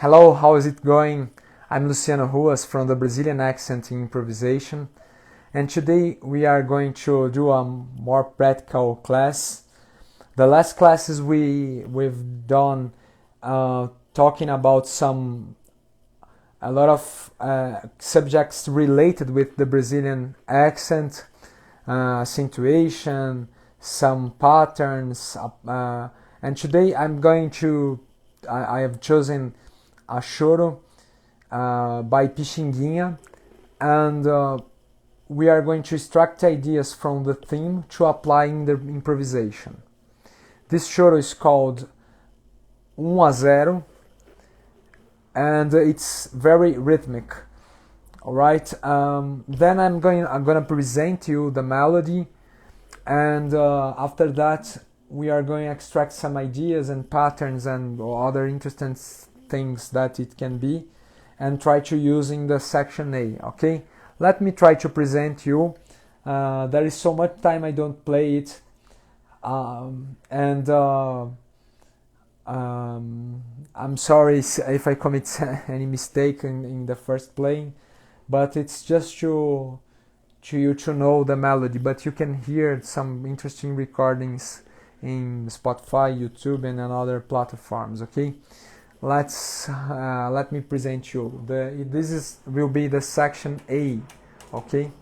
Hello, how is it going? I'm Luciano Ruas from the Brazilian Accent in Improvisation, and today we are going to do a more practical class. The last classes we've done talking about a lot of subjects related with the Brazilian accent, accentuation, some patterns, and today I have chosen a choro by Pixinguinha, and we are going to extract ideas from the theme to apply in the improvisation. This choro is called 1-0, and it's very rhythmic. All right. Then I'm gonna present you the melody, and after that we are going to extract some ideas and patterns and other interesting things that it can be, and try to use in the section A. Okay. Let me try to present you. There is so much time I don't play it, and I'm sorry if I commit any mistake in the first playing, but it's just to you to know the melody. But you can hear some interesting recordings in Spotify, YouTube, and other platforms. Okay, let me present you. Will be the section A. Okay.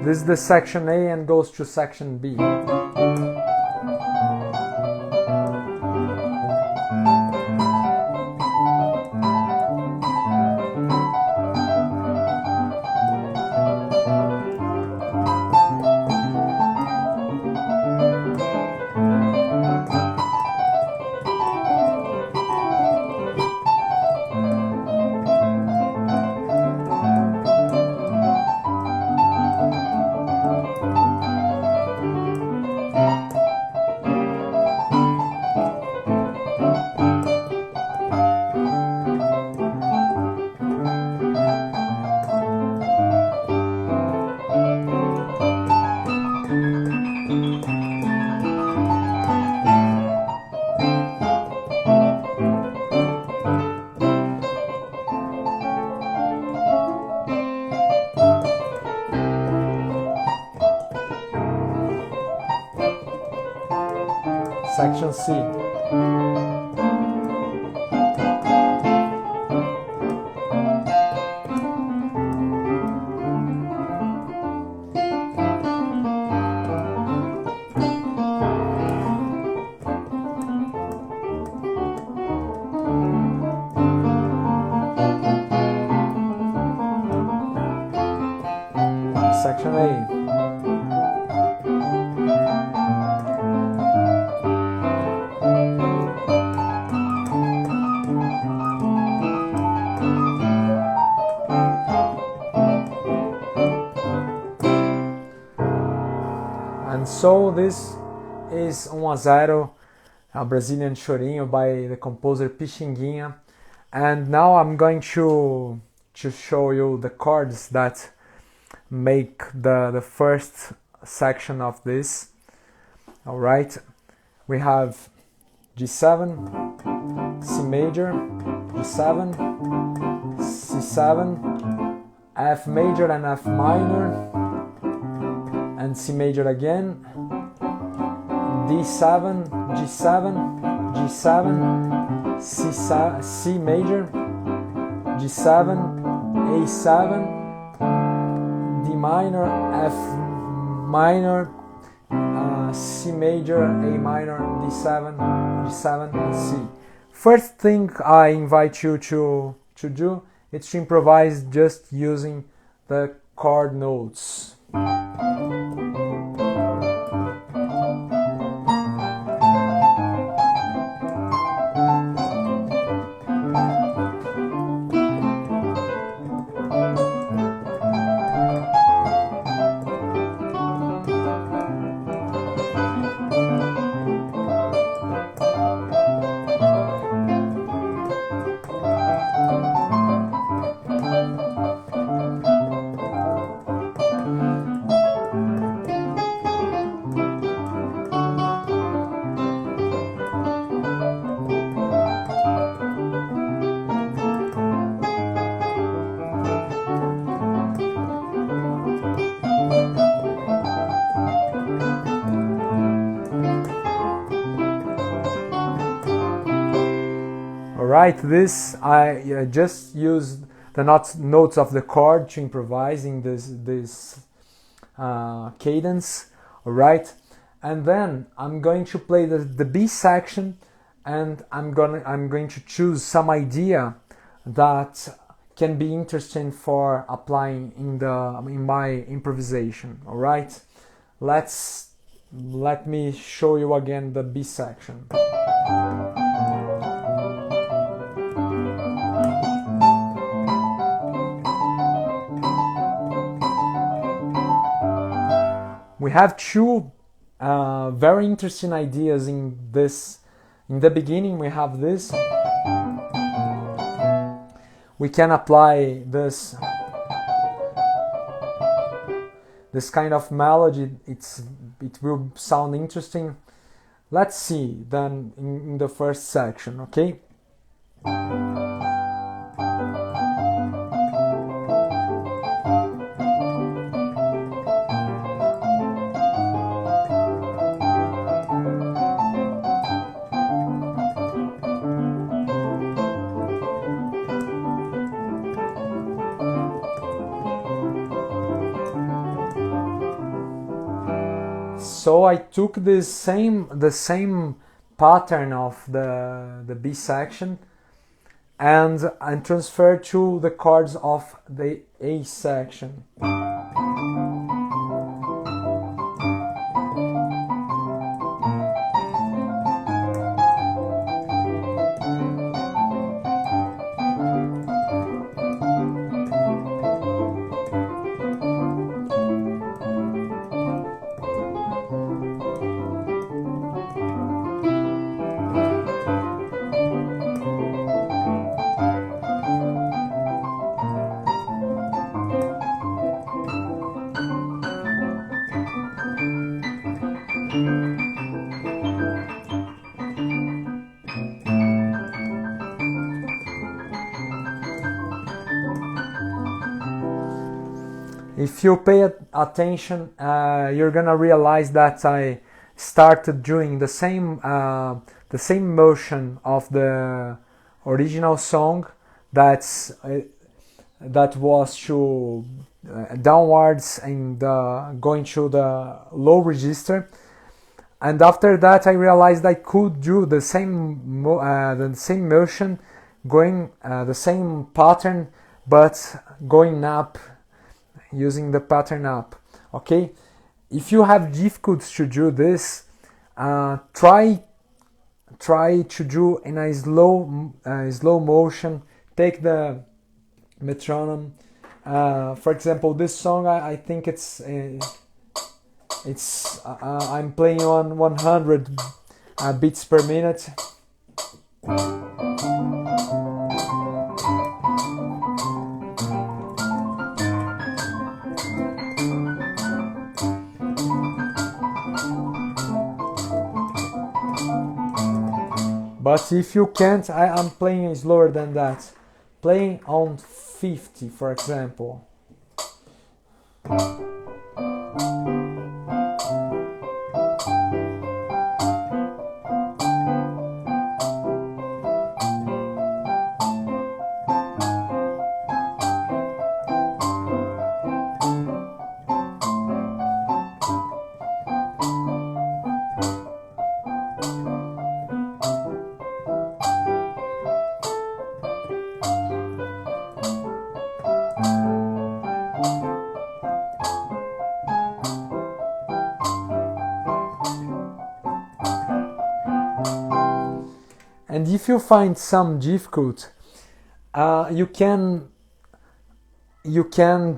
This is the section A and goes to section B. Section C. Section A. And so this is 1-0, a Brazilian chorinho by the composer Pixinguinha. And now I'm going to show you the chords that make the first section of this. All right, we have G7, C major, G7, C7, F major and F minor, and C major again, D7, G7, G7, C major, G7, A7, D minor, F minor, C major, A minor, D7, G7, and C. First thing I invite you to do is to improvise just using the chord notes. Alright, this I just used the notes of the chord to improvise in this cadence. Alright, and then I'm going to play the B section, and I'm going to choose some idea that can be interesting for applying in my improvisation. Alright, let me show you again the B section. We have two very interesting ideas in this. In the beginning, we have this. We can apply this kind of melody. It will sound interesting. Let's see then in the first section, okay? So I took the same pattern of the B section and transferred to the chords of the A section. If you pay attention, you're gonna realize that I started doing the same motion of the original song. That was to downwards and going to the low register. And after that, I realized I could do the same motion, going the same pattern, but going up, using the pattern up. Okay, if you have difficulties to do this, try to do in a slow motion. Take the metronome. For example, this song, I think I'm playing on 100 beats per minute. But if you can't, I'm playing slower than that. Playing on 50, for example. And if you find some difficult, you can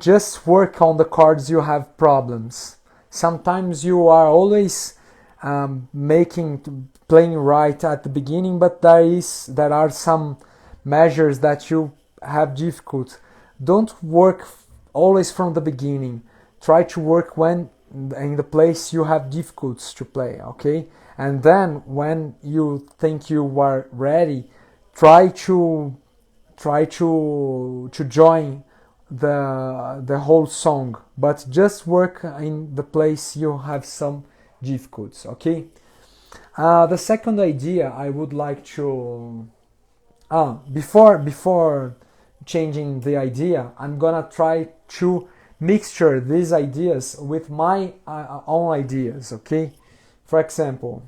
just work on the chords you have problems. Sometimes you are always playing right at the beginning, but there are some measures that you have difficult. Don't work always from the beginning. Try to work when in the place you have difficulties to play, okay? And then when you think you are ready, try to join the whole song, but just work in the place you have some difficulties, okay? The second idea I would like to Before changing the idea, I'm gonna try to mixture these ideas with my own ideas, okay? For example,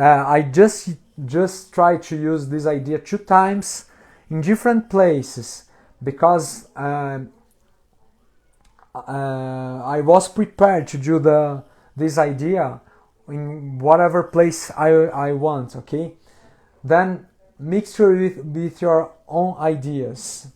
I just try to use this idea 2 times in different places because I was prepared to do this idea in whatever place I want, okay? Then mixture with your own ideas.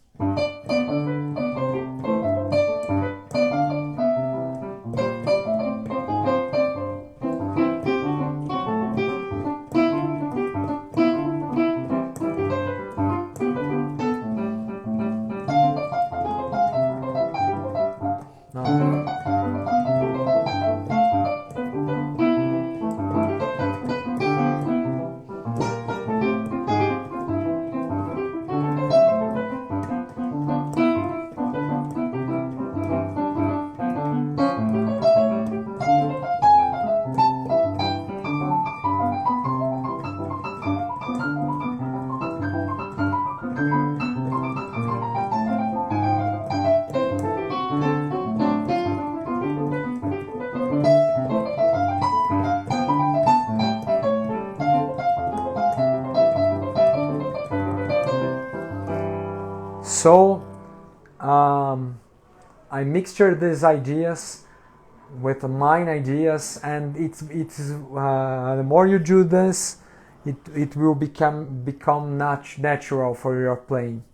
So I mixture these ideas with mine ideas, and it's the more you do this, it will become natural for your playing.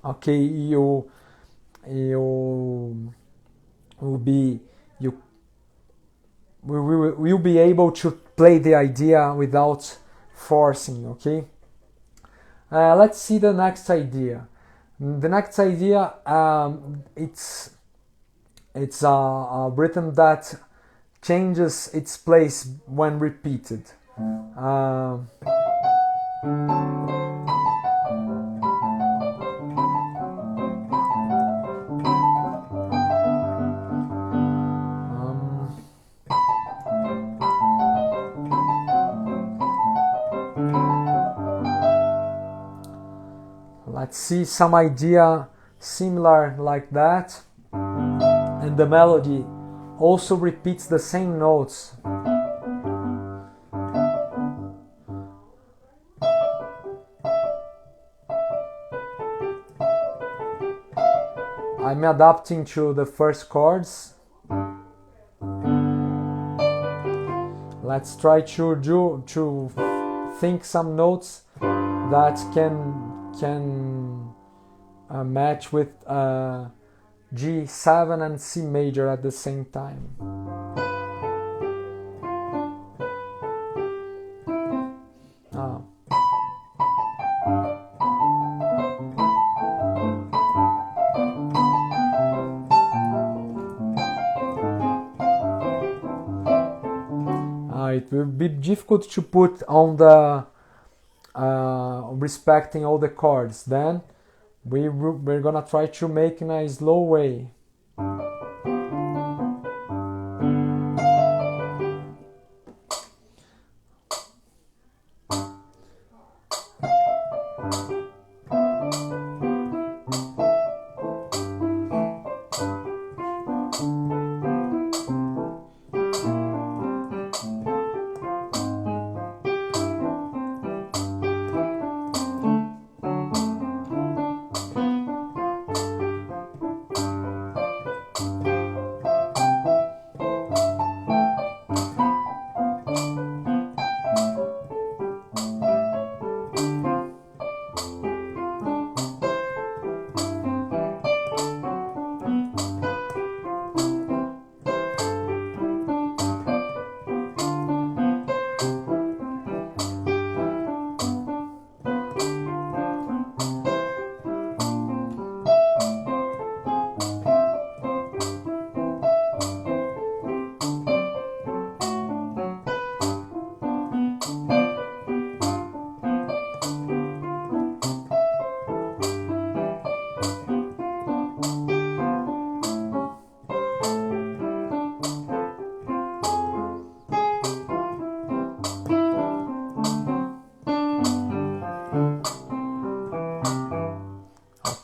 Okay, you will be able to play the idea without forcing. Okay, let's see the next idea. The next idea, it's a rhythm that changes its place when repeated. Let's see some idea similar like that, and the melody also repeats the same notes. I'm adapting to the first chords. Let's try to think some notes that can match with G7 and C major at the same time. It will be difficult to put on the respecting all the chords. Then we're gonna try to make in a slow way.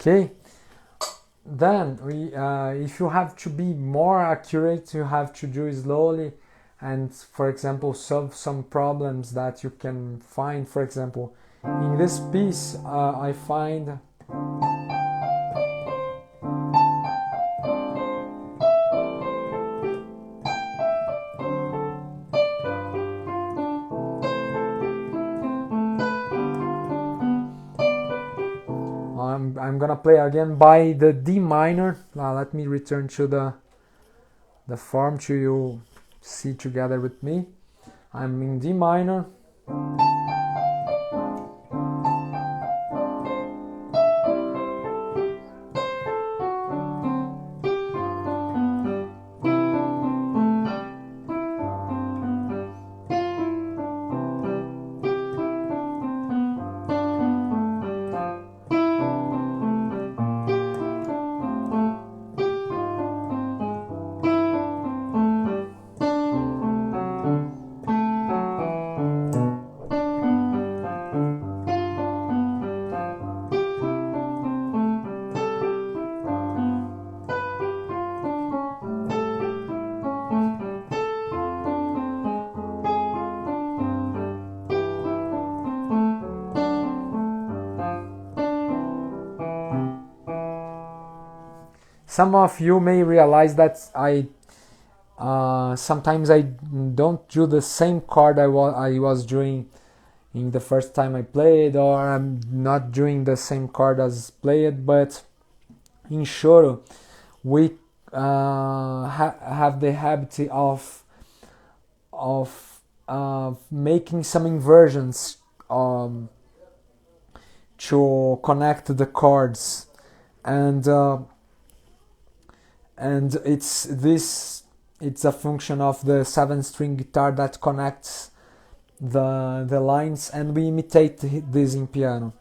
Okay. Then if you have to be more accurate, you have to do it slowly, and for example solve some problems that you can find. For example, in this piece I find I'm gonna play again by the D minor. Let me return to the form to you see together with me. I'm in D minor. Some of you may realize that I sometimes I don't do the same chord I was doing in the first time I played, or I'm not doing the same chord as played. But in choro we have the habit of making some inversions to connect the chords, and it's a function of the 7-string guitar that connects the lines, and we imitate this in piano.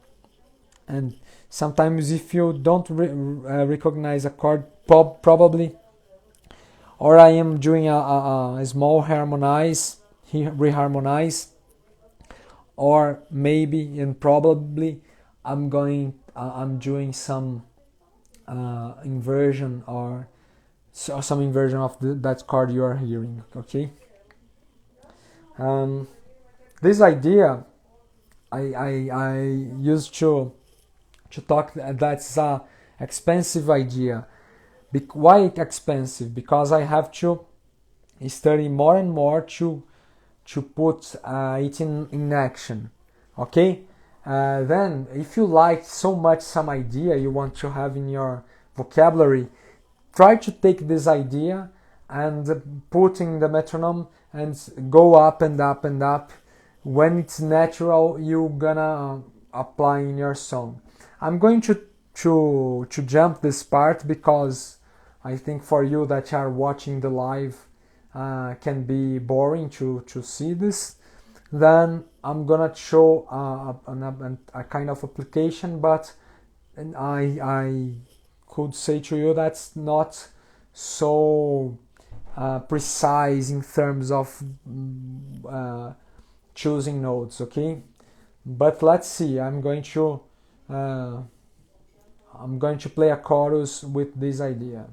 And sometimes if you don't recognize a chord, probably, or I am doing a small reharmonize, or maybe and probably I'm doing some inversion, or some inversion of that chord you are hearing. Okay. This idea I used to talk that's a expensive idea. Why expensive? Because I have to study more and more to put it in action. Okay. Then if you like so much some idea you want to have in your vocabulary, try to take this idea and put in the metronome and go up and up and up. When it's natural, you're gonna apply in your song. I'm going to jump this part because I think for you that are watching the live can be boring to see this. Then I'm gonna show a kind of application, but I could say to you that's not so precise in terms of choosing notes. Okay, but let's see. I'm going to play a chorus with this idea.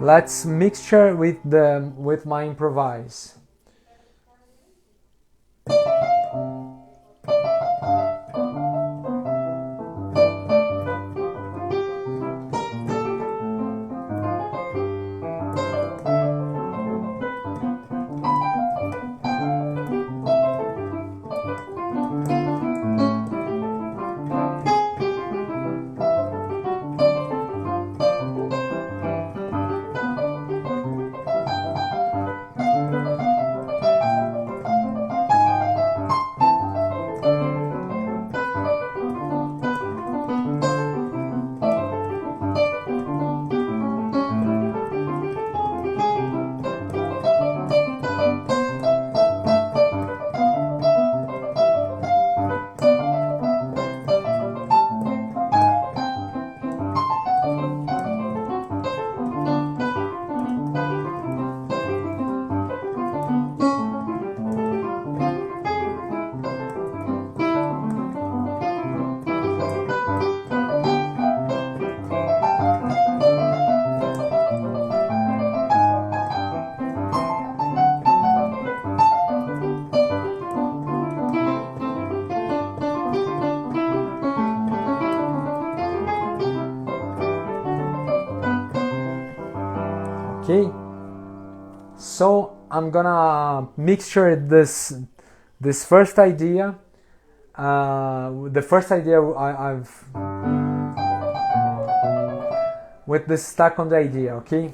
Let's mixture with my improvise. Okay, so I'm gonna mixture this first idea, the first idea I've with the second idea. Okay.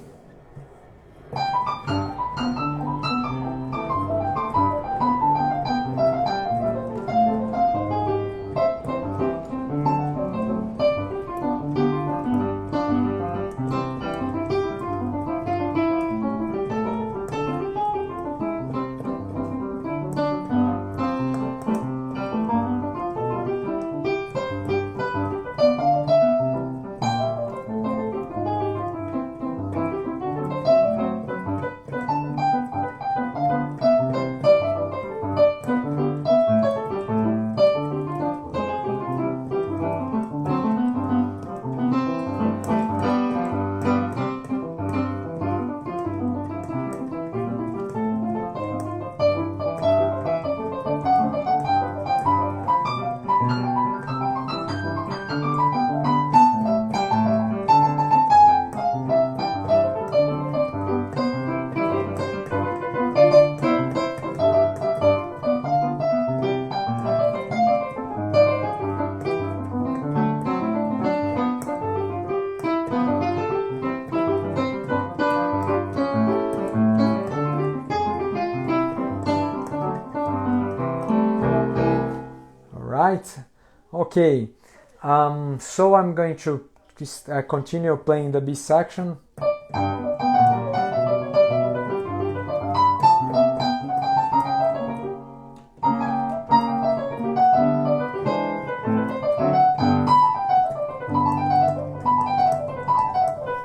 Right. Okay. So I'm going to continue playing the B section.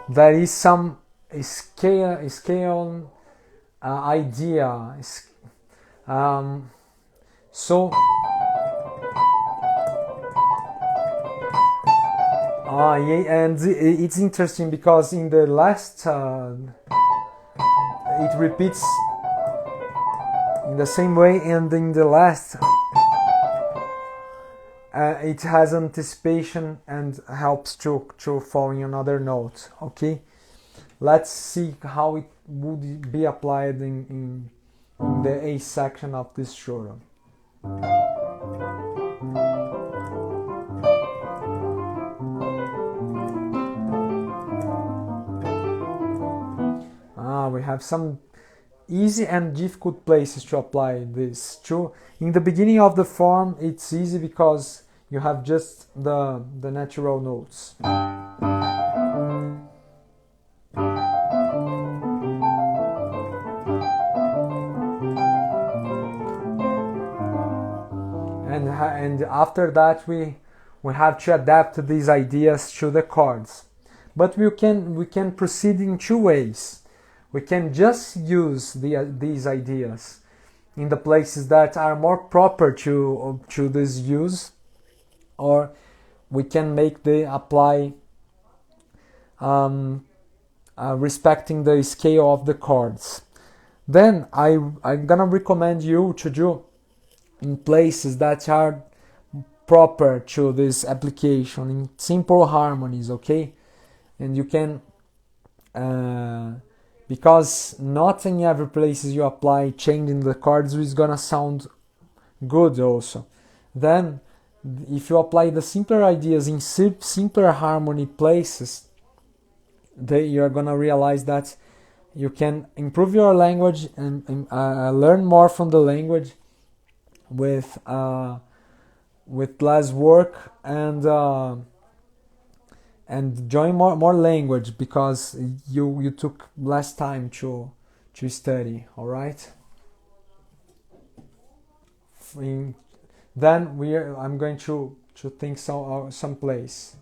There is some scale idea. So. Yeah, and it's interesting because in the last it repeats in the same way, and in the last it has anticipation and helps to fall in another note. Okay, let's see how it would be applied in the A section of this short. We have some easy and difficult places to apply this to. In the beginning of the form, it's easy because you have just the natural notes. And after that we have to adapt these ideas to the chords. But we can proceed in two ways. We can just use these ideas in the places that are more proper to this use, or we can make the apply respecting the scale of the chords. Then I'm gonna recommend you to do in places that are proper to this application, in simple harmonies, okay? And you can because not in every place you apply changing the chords is gonna sound good also. Then if you apply the simpler ideas in simpler harmony places, you're gonna realize that you can improve your language and learn more from the language with less work and join more language because you took less time to study. All right. Then I'm going to think some place.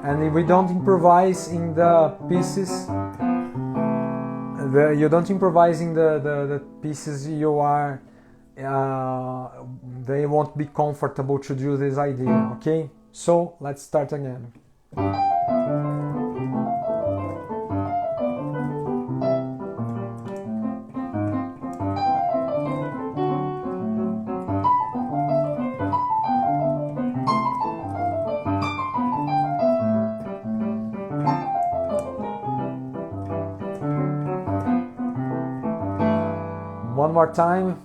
And we don't improvise in the pieces. You don't improvise in the pieces you are. They won't be comfortable to do this idea. Okay, so let's start again. one more time.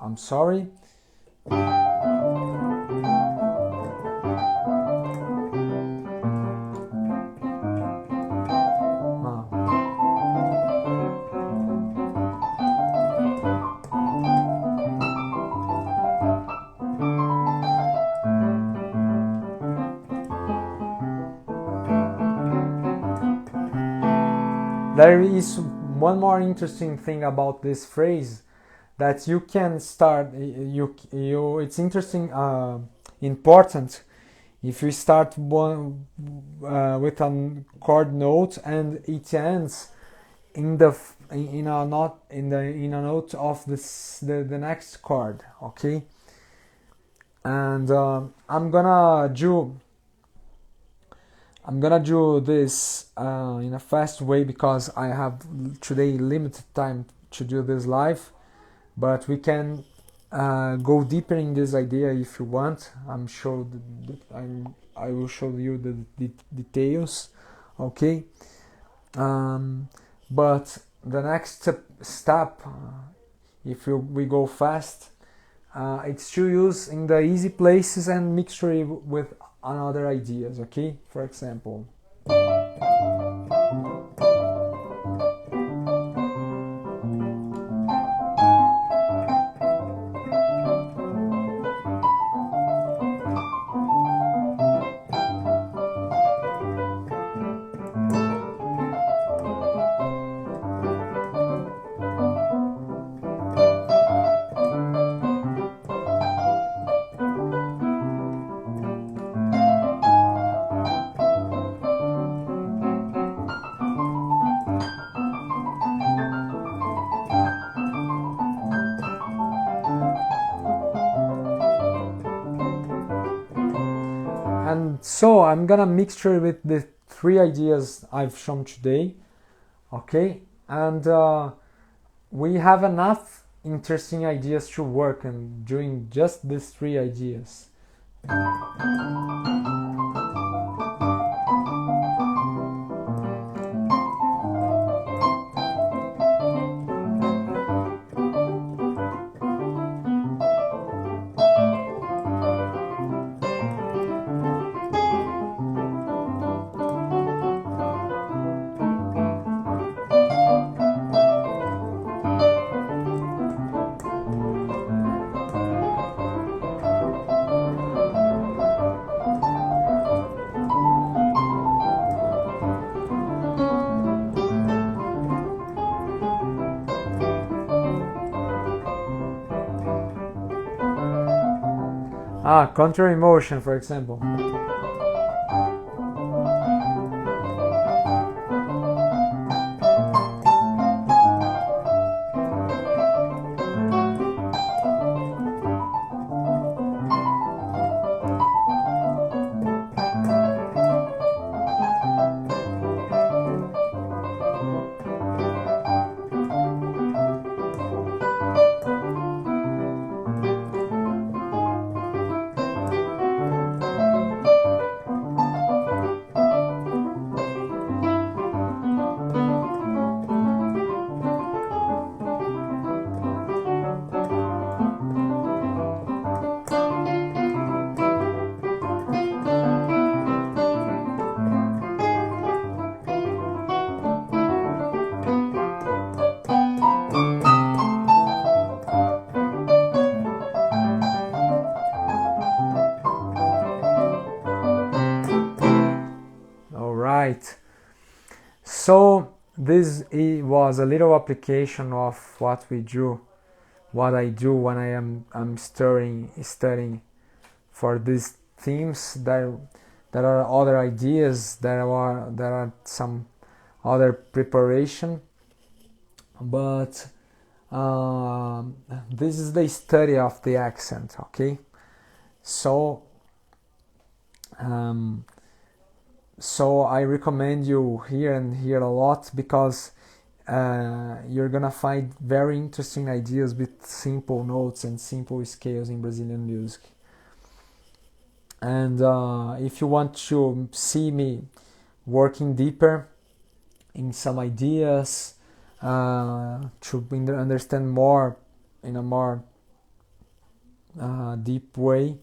I'm sorry. There is one more interesting thing about this phrase, that you can start, it's interesting, important, if you start one with a chord note and it ends in a note of the next chord, okay? And I'm gonna do this in a fast way because I have today limited time to do this live, but we can go deeper in this idea if you want. I will show you the details, okay? But the next step, if we go fast, it's to use in the easy places and mixture it with another ideas, okay? For example, and so I'm gonna mixture with the 3 ideas I've shown today, okay? And we have enough interesting ideas to work on doing just these 3 ideas. Contrary motion, for example. So this was a little application of what we do, what I do when I'm studying for these themes. There are other ideas, there are some other preparation, but this is the study of the accent, okay? So I recommend you hear a lot, because you're gonna find very interesting ideas with simple notes and simple scales in Brazilian music. And if you want to see me working deeper in some ideas, to understand more in a more deep way,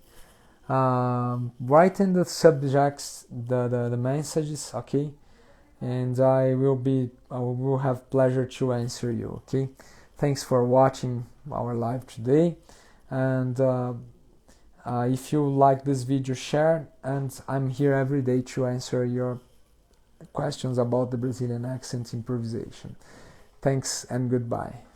write in the subjects the messages, okay? And I will have pleasure to answer you, okay? Thanks for watching our live today, and if you like this video, share, and I'm here every day to answer your questions about the Brazilian accent improvisation. Thanks and goodbye.